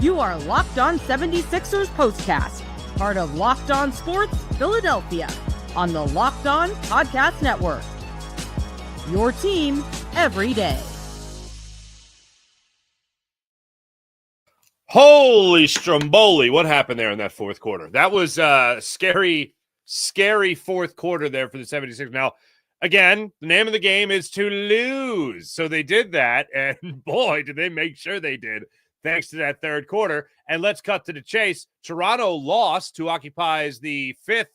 You are Locked On 76ers Postcast, part of Locked On Sports Philadelphia, on the Locked On Podcast Network. Your team every day. Holy Stromboli, what happened there in that fourth quarter? That was a scary fourth quarter there for the 76ers. Now, again, the name of the game is to lose. So they did that, and boy, did they make sure they did, thanks to that third quarter. And let's cut to the chase. Toronto lost, who occupies the fifth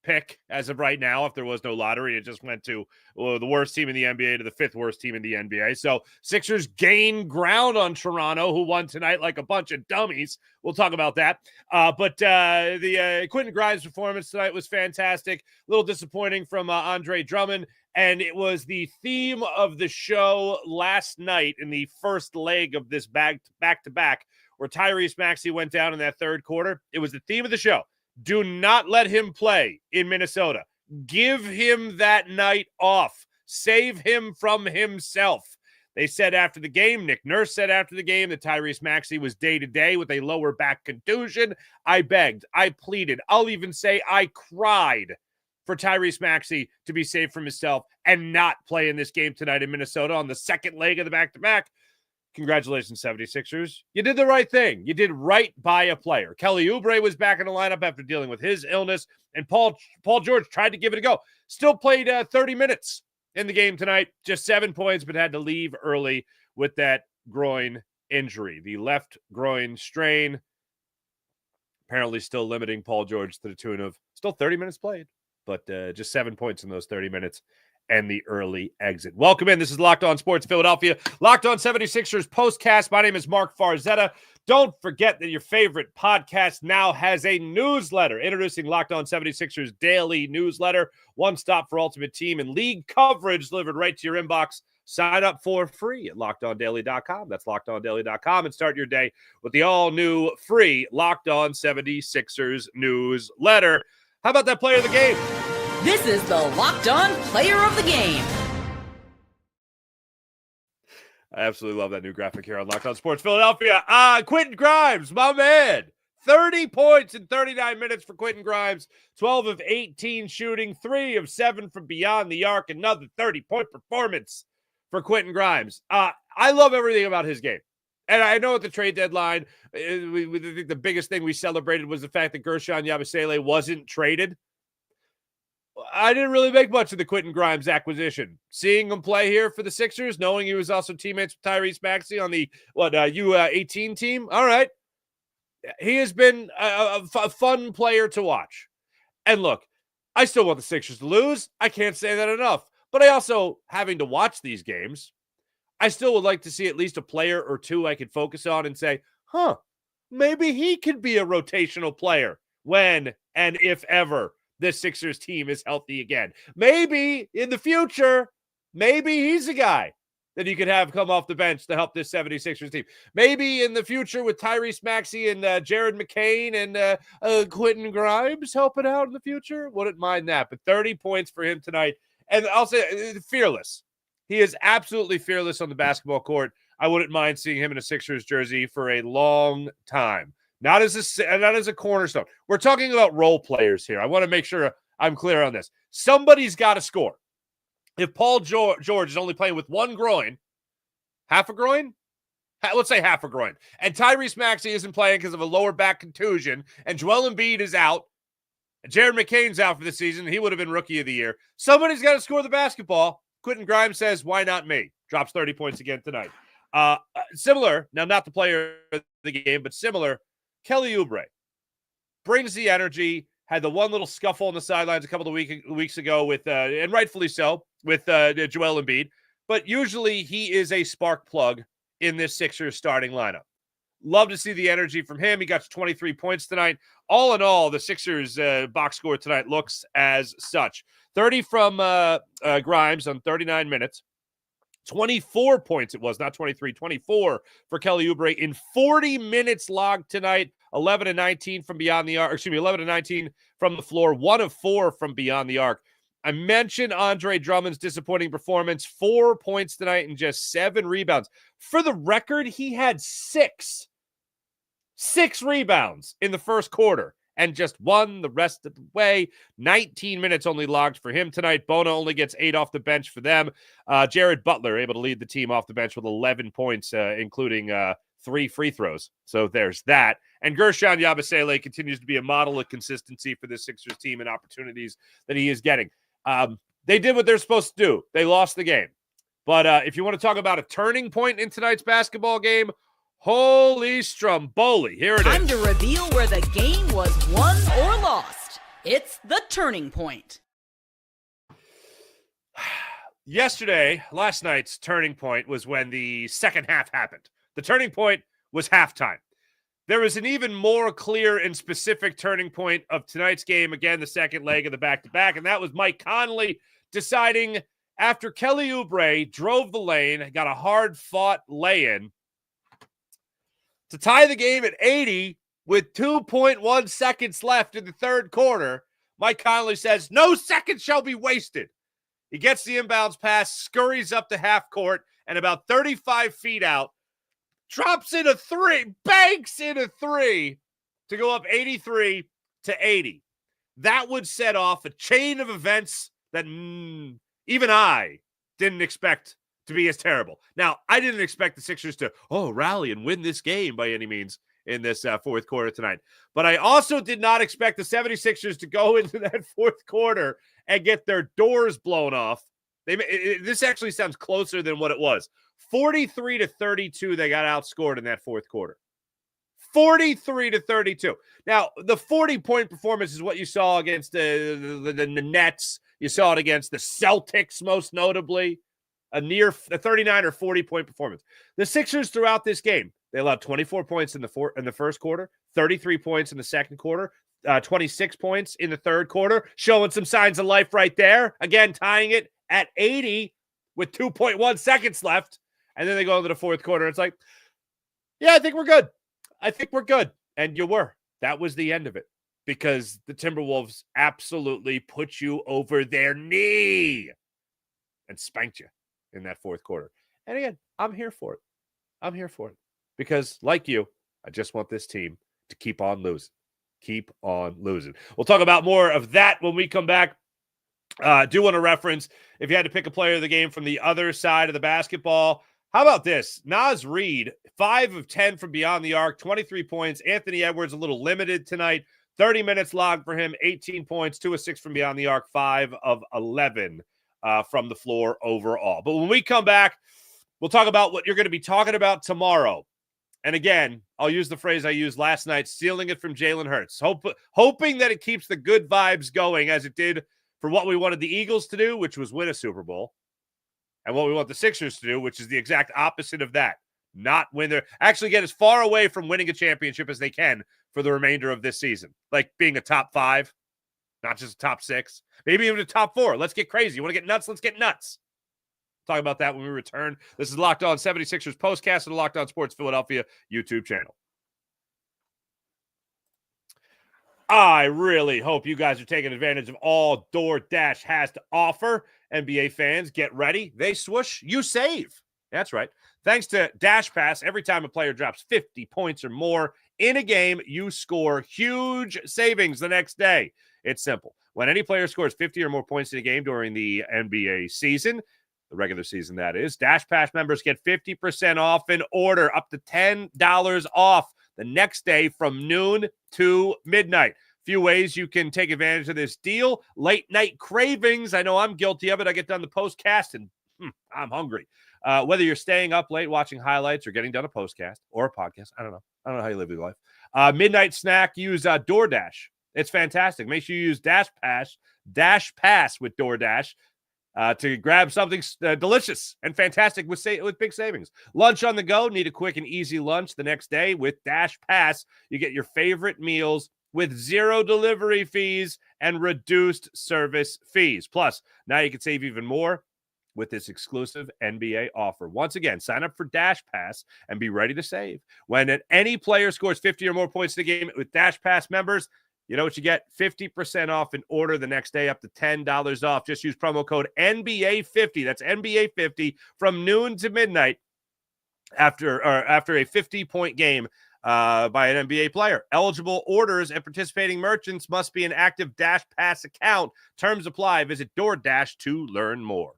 pick as of right now. If there was no lottery, it just went to the worst team in the NBA to the fifth worst team in the NBA. So Sixers gain ground on Toronto, who won tonight like a bunch of dummies. We'll talk about that. But the Quentin Grimes performance tonight was fantastic. A little disappointing from Andre Drummond. And it was the theme of the show last night in the first leg of this back-to-back where Tyrese Maxey went down in that third quarter. It was the theme of the show. Do not let him play in Minnesota. Give him that night off. Save him from himself. They said after the game, Nick Nurse said after the game that Tyrese Maxey was day-to-day with a lower back contusion. I begged. I pleaded. I'll even say I cried for Tyrese Maxey to be saved from himself and not play in this game tonight in Minnesota on the second leg of the back-to-back. Congratulations, 76ers. You did the right thing. You did right by a player. Kelly Oubre was back in the lineup after dealing with his illness, and Paul George tried to give it a go. Still played 30 minutes in the game tonight, just 7 points, but had to leave early with that groin injury. The left groin strain apparently still limiting Paul George to the tune of still 30 minutes played, but just 7 points in those 30 minutes. And the early exit. Welcome in. This is Locked On Sports Philadelphia. Locked On 76ers Postcast. My name is Mark Farzetta. Don't forget that your favorite podcast now has a newsletter. Introducing Locked On 76ers Daily Newsletter. One stop for ultimate team and league coverage delivered right to your inbox. Sign up for free at LockedOnDaily.com. That's LockedOnDaily.com. And start your day with the all-new free Locked On 76ers Newsletter. How about that player of the game? This is the Locked On Player of the Game. I absolutely love that new graphic here on Locked On Sports Philadelphia. Quentin Grimes, my man. 30 points in 39 minutes for Quentin Grimes. 12 of 18 shooting. 3 of 7 from beyond the arc. Another 30-point performance for Quentin Grimes. I love everything about his game. And I know at the trade deadline, we think the biggest thing we celebrated was the fact that Gershon Yabusele wasn't traded. I didn't really make much of the Quentin Grimes acquisition. Seeing him play here for the Sixers, knowing he was also teammates with Tyrese Maxey on the U18 team. All right. He has been a fun player to watch. And look, I still want the Sixers to lose. I can't say that enough. But I also, having to watch these games, I still would like to see at least a player or two I could focus on and say, maybe he could be a rotational player when and if ever this Sixers team is healthy again. Maybe in the future, maybe he's a guy that you could have come off the bench to help this 76ers team. Maybe in the future with Tyrese Maxey and Jared McCain and Quentin Grimes helping out in the future. Wouldn't mind that. But 30 points for him tonight. And I'll say fearless. He is absolutely fearless on the basketball court. I wouldn't mind seeing him in a Sixers jersey for a long time. Not as a cornerstone. We're talking about role players here. I want to make sure I'm clear on this. Somebody's got to score. If Paul George is only playing with one groin, half a groin? Let's say half a groin. And Tyrese Maxey isn't playing because of a lower back contusion, and Joel Embiid is out, and Jared McCain's out for the season, he would have been Rookie of the Year. Somebody's got to score the basketball. Quentin Grimes says, why not me? Drops 30 points again tonight. Similar, now not the player of the game, but similar, Kelly Oubre brings the energy, had the one little scuffle on the sidelines a couple of weeks ago with, and rightfully so, with Joel Embiid. But usually he is a spark plug in this Sixers starting lineup. Love to see the energy from him. He got 23 points tonight. All in all, the Sixers box score tonight looks as such. 30 from Grimes on 39 minutes. 24 points it was, not 23, 24 for Kelly Oubre in 40 minutes logged tonight. 11 and 19 from beyond the arc. 11 and 19 from the floor. 1 of 4 from beyond the arc. I mentioned Andre Drummond's disappointing performance. 4 points tonight and just 7 rebounds. For the record, he had 6 6 rebounds in the first quarter, and just won the rest of the way. 19 minutes only logged for him tonight. Bono only gets 8 off the bench for them. Jared Butler able to lead the team off the bench with 11 points, including 3 free throws. So there's that. And Gershon Yabusele continues to be a model of consistency for this Sixers team and opportunities that he is getting. They did what they're supposed to do. They lost the game. But if you want to talk about a turning point in tonight's basketball game, holy Stromboli. Here it is. Time to reveal where the game was won or lost. It's the turning point. Last night's turning point was when the second half happened. The turning point was halftime. There was an even more clear and specific turning point of tonight's game. Again, the second leg of the back-to-back, and that was Mike Connolly deciding after Kelly Oubre drove the lane, got a hard-fought lay-in to tie the game at 80 with 2.1 seconds left in the third quarter. Mike Connolly says, "No seconds shall be wasted." He gets the inbounds pass, scurries up to half court, and about 35 feet out, drops in a 3, banks in a 3 to go up 83-80. That would set off a chain of events that even I didn't expect to be as terrible. Now, I didn't expect the Sixers to, rally and win this game by any means in this fourth quarter tonight. But I also did not expect the 76ers to go into that fourth quarter and get their doors blown off. This actually sounds closer than what it was. 43-32, they got outscored in that fourth quarter. 43-32. Now, the 40-point performance is what you saw against the Nets. You saw it against the Celtics, most notably. A 39 or 40-point performance. The Sixers throughout this game, they allowed 24 points in the first quarter, 33 points in the second quarter, 26 points in the third quarter, showing some signs of life right there. Again, tying it at 80 with 2.1 seconds left. And then they go into the fourth quarter. It's like, yeah, I think we're good. And you were. That was the end of it, because the Timberwolves absolutely put you over their knee and spanked you in that fourth quarter. And again, I'm here for it. Because like you, I just want this team to keep on losing. We'll talk about more of that when we come back. Do want to reference, if you had to pick a player of the game from the other side of the basketball, how about this? Naz Reid, 5 of 10 from beyond the arc, 23 points. Anthony Edwards, a little limited tonight. 30 minutes logged for him, 18 points, 2 of 6 from beyond the arc, 5 of 11 from the floor overall. But when we come back, we'll talk about what you're going to be talking about tomorrow. And again, I'll use the phrase I used last night, stealing it from Jalen Hurts, hoping that it keeps the good vibes going as it did for what we wanted the Eagles to do, which was win a Super Bowl, and what we want the Sixers to do, which is the exact opposite of that. Not win actually get as far away from winning a championship as they can for the remainder of this season. Like being a top 5, not just a top 6, maybe even a top 4. Let's get crazy. You want to get nuts? Let's get nuts. Talk about that when we return. This is Locked On 76ers Postcast on the Locked On Sports Philadelphia YouTube channel. I really hope you guys are taking advantage of all DoorDash has to offer. NBA fans, get ready. They swoosh, you save. That's right. Thanks to Dash Pass, every time a player drops 50 points or more in a game, you score huge savings the next day. It's simple. When any player scores 50 or more points in a game during the NBA season, the regular season that is, Dash Pass members get 50% off an order, up to $10 off the next day from noon to midnight. Few ways you can take advantage of this deal. Late night cravings. I know I'm guilty of it. I get done the postcast and I'm hungry. Whether you're staying up late watching highlights or getting done a postcast or a podcast, I don't know how you live your life. Midnight snack, use DoorDash. It's fantastic. Make sure you use Dash Pass with DoorDash to grab something delicious and fantastic with big savings. Lunch on the go. Need a quick and easy lunch the next day with Dash Pass. You get your favorite meals with 0 delivery fees and reduced service fees. Plus, now you can save even more with this exclusive NBA offer. Once again, sign up for Dash Pass and be ready to save. When any player scores 50 or more points in the game with Dash Pass members, you know what you get? 50% off an order the next day, up to $10 off. Just use promo code NBA50. That's NBA50 from noon to midnight after a 50-point game by an NBA player. Eligible orders and participating merchants must be an active Dash Pass account. Terms apply. Visit DoorDash to learn more.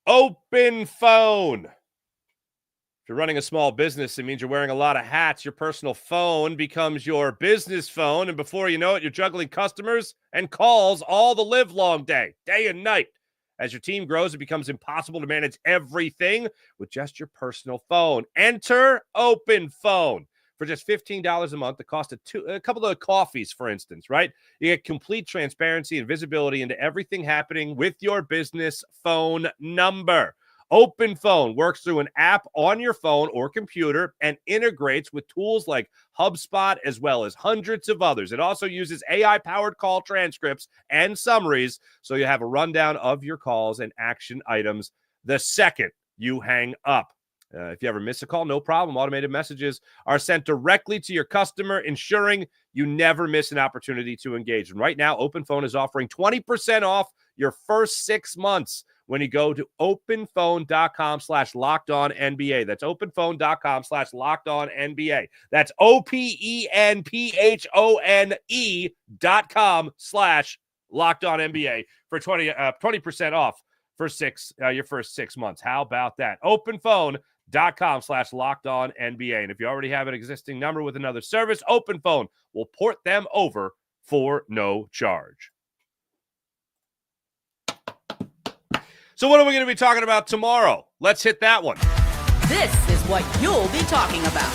Open phone. If you're running a small business, it means you're wearing a lot of hats. Your personal phone becomes your business phone, and before you know it, you're juggling customers and calls all the live long day and night. As your team grows, it becomes impossible to manage everything with just your personal phone. Enter Open Phone. For just $15 a month, the cost of a couple of coffees, for instance, right? You get complete transparency and visibility into everything happening with your business phone number. Open Phone works through an app on your phone or computer and integrates with tools like HubSpot as well as hundreds of others. It also uses AI-powered call transcripts and summaries so you have a rundown of your calls and action items the second you hang up. If you ever miss a call, no problem. Automated messages are sent directly to your customer, ensuring you never miss an opportunity to engage. And right now, Open Phone is offering 20% off your first 6 months when you go to openphone.com/lockedonnba. That's openphone.com/lockedonnba. That's openphone.com/lockedonnba for 20% off for your first 6 months. How about that? openphone.com/lockedonnba. And if you already have an existing number with another service, Open Phone will port them over for no charge. So what are we going to be talking about tomorrow? Let's hit that one. This is what you'll be talking about.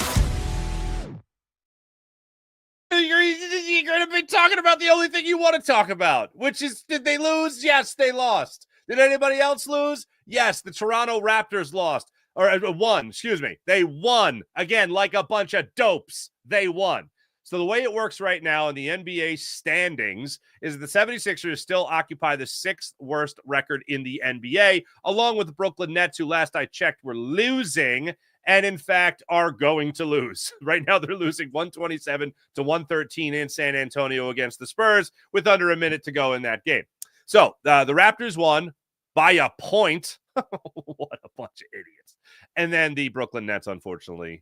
You're going to be talking about the only thing you want to talk about, which is, did they lose? Yes, they lost. Did anybody else lose? Yes, the Toronto Raptors lost. Or won, excuse me. They won. Again, like a bunch of dopes. They won. So the way it works right now in the NBA standings is the 76ers still occupy the 6th worst record in the NBA, along with the Brooklyn Nets, who last I checked were losing and in fact are going to lose. Right now they're losing 127-113 in San Antonio against the Spurs with under a minute to go in that game. So the Raptors won by a point. What a bunch of idiots. And then the Brooklyn Nets, unfortunately,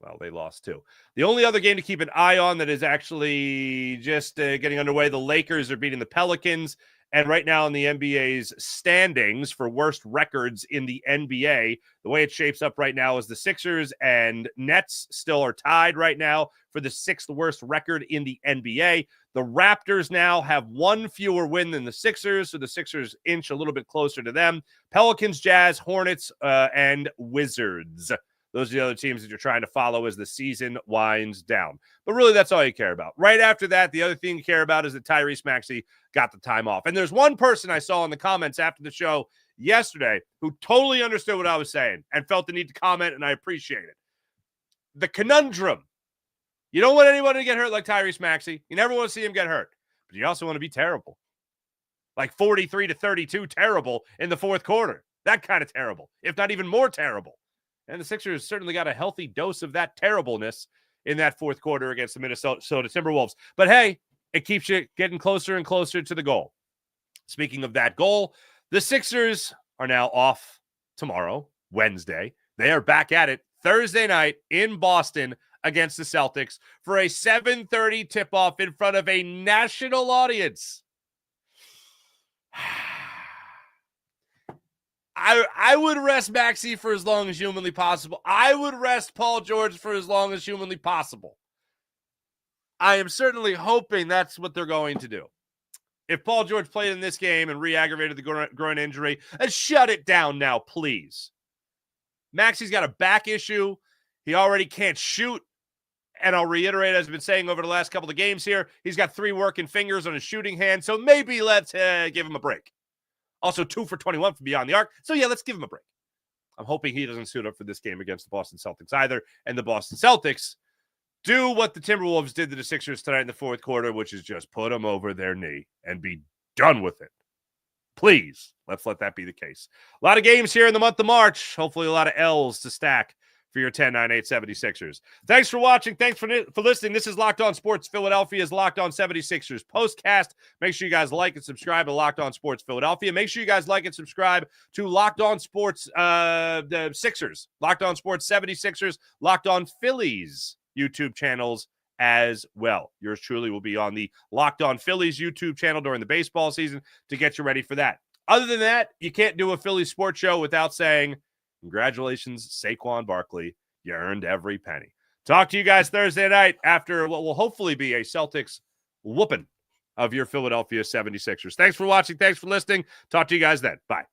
well, they lost too. The only other game to keep an eye on that is actually just getting underway, the Lakers are beating the Pelicans. And right now in the NBA's standings for worst records in the NBA, the way it shapes up right now is the Sixers and Nets still are tied right now for the 6th worst record in the NBA. The Raptors now have one fewer win than the Sixers, so the Sixers inch a little bit closer to them. Pelicans, Jazz, Hornets, and Wizards. Those are the other teams that you're trying to follow as the season winds down. But really, that's all you care about. Right after that, the other thing you care about is that Tyrese Maxey got the time off. And there's one person I saw in the comments after the show yesterday who totally understood what I was saying and felt the need to comment, and I appreciate it. The conundrum. You don't want anyone to get hurt like Tyrese Maxey. You never want to see him get hurt. But you also want to be terrible. Like 43-32 terrible in the fourth quarter. That kind of terrible, if not even more terrible. And the Sixers certainly got a healthy dose of that terribleness in that fourth quarter against the Minnesota Timberwolves. But hey, it keeps you getting closer and closer to the goal. Speaking of that goal, the Sixers are now off tomorrow, Wednesday. They are back at it Thursday night in Boston against the Celtics for a 7:30 tip-off in front of a national audience. I would rest Maxey for as long as humanly possible. I would rest Paul George for as long as humanly possible. I am certainly hoping that's what they're going to do. If Paul George played in this game and re-aggravated the groin injury, shut it down now, please. Maxey's got a back issue. He already can't shoot. And I'll reiterate, as I've been saying over the last couple of games here, he's got 3 working fingers on his shooting hand, so maybe let's give him a break. Also 2 for 21 from beyond the arc. So, yeah, let's give him a break. I'm hoping he doesn't suit up for this game against the Boston Celtics either. And the Boston Celtics do what the Timberwolves did to the Sixers tonight in the fourth quarter, which is just put them over their knee and be done with it. Please, let's let that be the case. A lot of games here in the month of March. Hopefully a lot of L's to stack for your 10-9-8 76ers. Thanks for watching. Thanks for listening. This is Locked On Sports Philadelphia's Locked On 76ers postcast. Make sure you guys like and subscribe to Locked On Sports Philadelphia. Make sure you guys like and subscribe to Locked On Sports the Sixers, Locked On Sports 76ers, Locked On Phillies YouTube channels as well. Yours truly will be on the Locked On Phillies YouTube channel during the baseball season to get you ready for that. Other than that, you can't do a Phillies sports show without saying, congratulations, Saquon Barkley. You earned every penny. Talk to you guys Thursday night after what will hopefully be a Celtics whooping of your Philadelphia 76ers. Thanks for watching. Thanks for listening. Talk to you guys then. Bye.